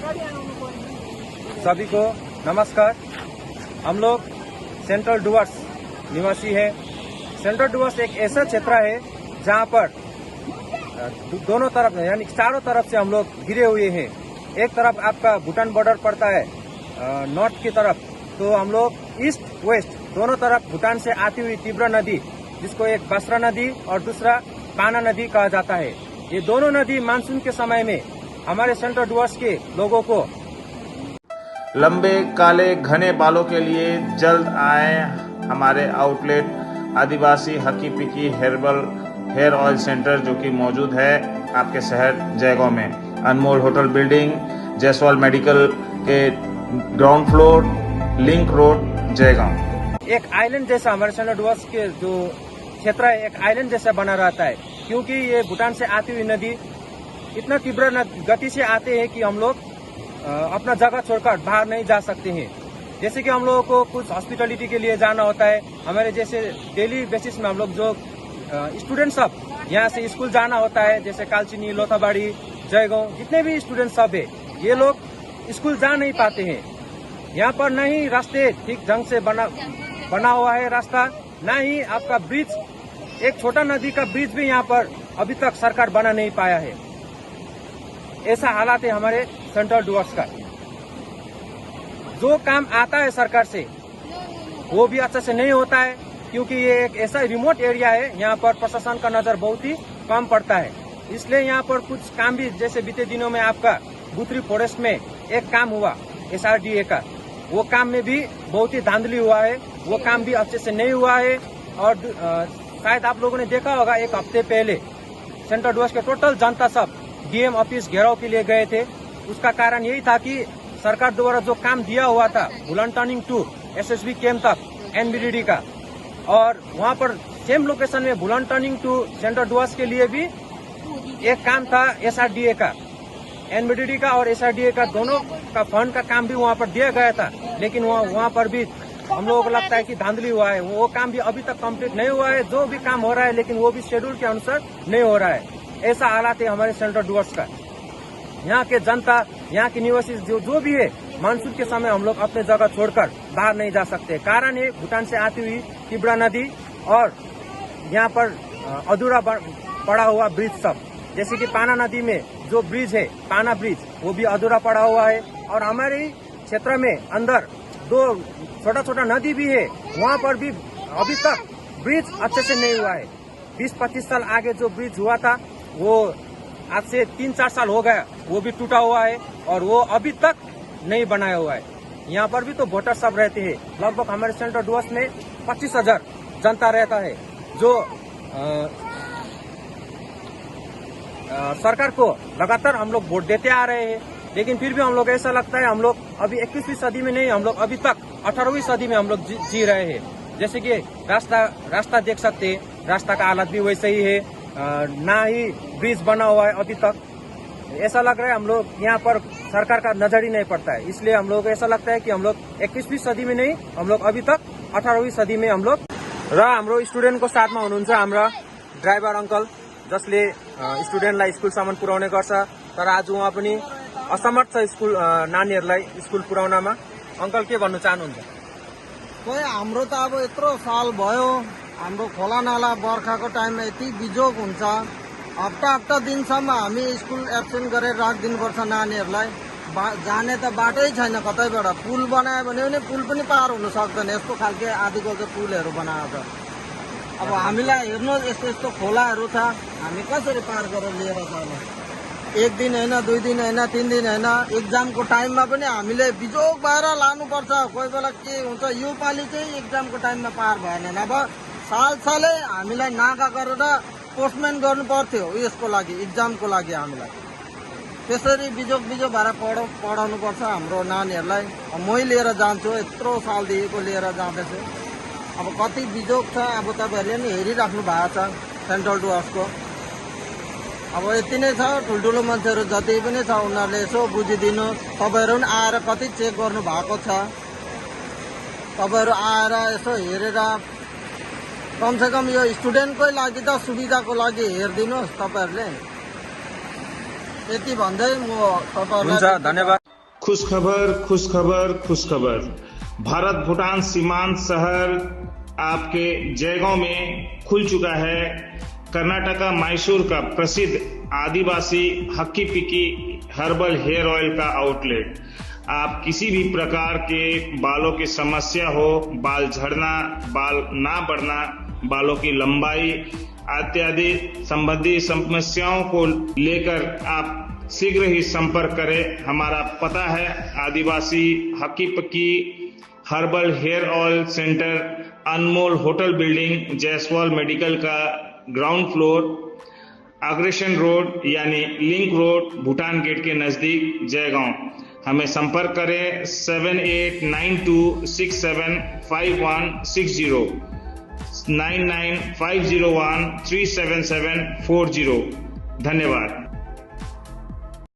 सभी को नमस्कार। हम लोग सेंट्रल डुवर्स निवासी है। सेंट्रल डुवर्स एक ऐसा क्षेत्र है जहां पर दोनों तरफ यानी चारों तरफ से हम लोग घिरे हुए हैं। एक तरफ आपका भूटान बॉर्डर पड़ता है नॉर्थ की तरफ, तो हम लोग ईस्ट वेस्ट दोनों तरफ भूटान से आती हुई तीव्र नदी, जिसको एक बसरा नदी और दूसरा पाना नदी कहा जाता है। ये दोनों नदी मानसून के समय में हमारे सेंट्रल डुवर्स के लोगों को लंबे काले घने बालों के लिए जल्द आए हमारे आउटलेट आदिवासी हकी पिकी हेर्बल हेयर ऑयल सेंटर, जो कि मौजूद है आपके शहर जयगांव में। अनमोल होटल बिल्डिंग, जयसवाल मेडिकल के ground floor, link road, Jaigaon. एक आइलैंड जैसा हमारे सेंट्रल डुवर्स के जो क्षेत्र है एक आइलैंड जैसा बना रहता है, क्योंकि ये भूटान से आती हुई नदी इतना तीव्र गति से आते हैं कि हम लोग अपना जगह छोड़कर बाहर नहीं जा सकते हैं। जैसे कि हम लोगों को कुछ हॉस्पिटलिटी के लिए जाना होता है, हमारे जैसे डेली बेसिस में हम लोग जो स्टूडेंट सब यहाँ से स्कूल जाना होता है, जैसे कालचिनी, लोथाबाड़ी, जयगांव, जितने भी स्टूडेंट सब है, ये लोग स्कूल जा नहीं पाते हैं। यहाँ पर न ही रास्ते ठीक ढंग से बना हुआ है रास्ता, न ही आपका ब्रिज, एक छोटा नदी का ब्रिज भी यहाँ पर अभी तक सरकार बना नहीं पाया है। ऐसा हालात है हमारे सेंट्रल डुवर्स का। जो काम आता है सरकार से वो भी अच्छा से नहीं होता है, क्योंकि ये एक ऐसा रिमोट एरिया है, यहाँ पर प्रशासन का नजर बहुत ही कम पड़ता है। इसलिए यहाँ पर कुछ काम भी, जैसे बीते दिनों में आपका गुथरी फॉरेस्ट में एक काम हुआ SRDA का, वो काम में भी बहुत ही धांधली हुआ है, वो काम भी अच्छे से नहीं हुआ है। और शायद आप लोगों ने देखा होगा, एक हफ्ते पहले सेंट्रल डुवर्स के टोटल जनता सब DM ऑफिस घेराव के लिए गए थे। उसका कारण यही था कि सरकार द्वारा जो काम दिया हुआ था बुलंद टर्निंग टू SSB कैंप तक NBDD का, और वहां पर सेम लोकेशन में बुलंद टर्निंग टू सेंट्रल डुवर्स के लिए भी एक काम था SRDA का, NBDD का और SRDA का दोनों का फंड का काम भी वहां पर दिया गया था, लेकिन वहां पर भी हम लोगों को लगता है कि धांधली हुआ है। वो काम भी अभी तक कंप्लीट नहीं हुआ है। जो भी काम हो रहा है लेकिन वो भी शेड्यूल के अनुसार नहीं हो रहा है। ऐसा हालात है हमारे सेंट्रल डुवर्स का। यहाँ के जनता, यहाँ के निवासी जो भी है, मानसून के समय हम लोग अपने जगह छोड़कर बाहर नहीं जा सकते। कारण है भूटान से आती हुई तीव्र नदी और यहाँ पर अधूरा पड़ा हुआ ब्रिज सब, जैसे कि पाना नदी में जो ब्रिज है पाना ब्रिज, वो भी अधूरा पड़ा हुआ है। और हमारे क्षेत्र में अंदर दो छोटा छोटा नदी भी है, वहाँ पर भी अभी तक ब्रिज अच्छे से नहीं हुआ है। 20-25 साल आगे जो ब्रिज हुआ था वो आज से 3-4 साल हो गया, वो भी टूटा हुआ है और वो अभी तक नहीं बनाया हुआ है। यहाँ पर भी तो वोटर सब रहते हैं। लगभग हमारे सेंट्रल डुवर्स में 25,000 जनता रहता है, जो सरकार को लगातार हम लोग वोट देते आ रहे हैं। लेकिन फिर भी हम लोग ऐसा लगता है हम लोग अभी 21वीं सदी में नहीं, हम लोग अभी तक 18वीं सदी में हम लोग जी रहे हैं। जैसे कि रास्ता देख सकते हैं, रास्ता का हालत भी वैसे ही है, ना ही ब्रिज बना हुआ है अभी तक। ऐसा लग रहा है हम लोग यहाँ पर सरकार का नजर ही नहीं पड़ता है। इसलिए हम लोग ऐसा लगता है कि हम लोग 21वीं सदी में नहीं, हम लोग अभी तक 18वीं सदी में हम लोग। र हाम्रो स्टुडेन्टको साथमा हुनुहुन्छ हाम्रा ड्राइभर अङ्कल, जसले स्टुडेन्टलाई स्कुलसम्म पुर्याउने गर्छ। तर आज उहाँ पनि असमर्थ छ स्कुल नानीहरूलाई स्कुल पुर्याउनमा। अङ्कल के भन्नु चाहनुहुन्छ? खोइ हाम्रो त अब यत्रो साल भयो, हाम्रो खोला नाला बर्खाको टाइममा यति बिजोग हुन्छ, हप्ता दिनसम्म हामी स्कुल एब्सेन्ट गरेर राखिदिनुपर्छ नानीहरूलाई। जाने त बाटै छैन कतैबाट। पुल बनायो भने पनि पुल पनि पार हुन सक्दैन, यस्तो खालके आदिको चाहिँ पुलहरू बनाएको छ। अब हामीलाई हेर्नुहोस्, यस्तो यस्तो खोलाहरू छ, हामी कसरी पार गरेर लिएर जाने? एक दिन होइन, 2 दिन होइन, 3 दिन होइन, एक्जामको टाइममा पनि हामीले बिजोग भएर लानुपर्छ। कोही बेला के हुन्छ, यो पालि चाहिँ एक्जामको टाइममा पार भएन, नभए सालै हामीलाई नाका गरेर पोस्टमेन गर्नु पर्थ्यो यसको लागि, एक्जामको लागि। हामीलाई त्यसरी बिजोग भएर पढाउनुपर्छ हाम्रो नानीहरूलाई। मै लिएर जान्छु, यत्रो सालदेखिको लिएर जाँदैछु। अब कति बिजोग छ, अब तपाईँहरूले नि हेरिराख्नु भएको छ सेन्ट्रल डुवर्सको। अब यति नै छ, ठुल्ठुलो मान्छेहरू जति पनि छ उनीहरूले यसो बुझिदिनुहोस्। तपाईँहरू पनि आएर कति चेक गर्नु भएको छ, तपाईँहरू आएर यसो हेरेर कमसेकम यो स्टुडेन्टकै लागि त सुविधाको लागि हेरिदिनुहोस् तपाईँहरूले। यति भन्दै म तपाईँहरूलाई धन्यवाद। खुशखबर खुशखबर खुशखबर। भारत भूटान सीमांत शहर आपके जयगांव में खुल चुका है कर्नाटका मैसूर का प्रसिद्ध आदिवासी हक्की पिक्की हर्बल हेयर ऑयल का आउटलेट। आप किसी भी प्रकार के बालों की समस्या हो, बाल झड़ना, बाल ना बढ़ना, बालों की लंबाई इत्यादि संबंधी समस्याओं को लेकर आप शीघ्र ही संपर्क करें। हमारा पता है आदिवासी हक्की पिक्की हर्बल हेयर ऑयल सेंटर, अनमोल होटल बिल्डिंग, जायसवाल मेडिकल का ग्राउंड फ्लोर, अग्रेशन रोड यानी लिंक रोड, भूटान गेट के नजदीक, जयगांव। हमें संपर्क करें 7892675160 9950137740। धन्यवाद।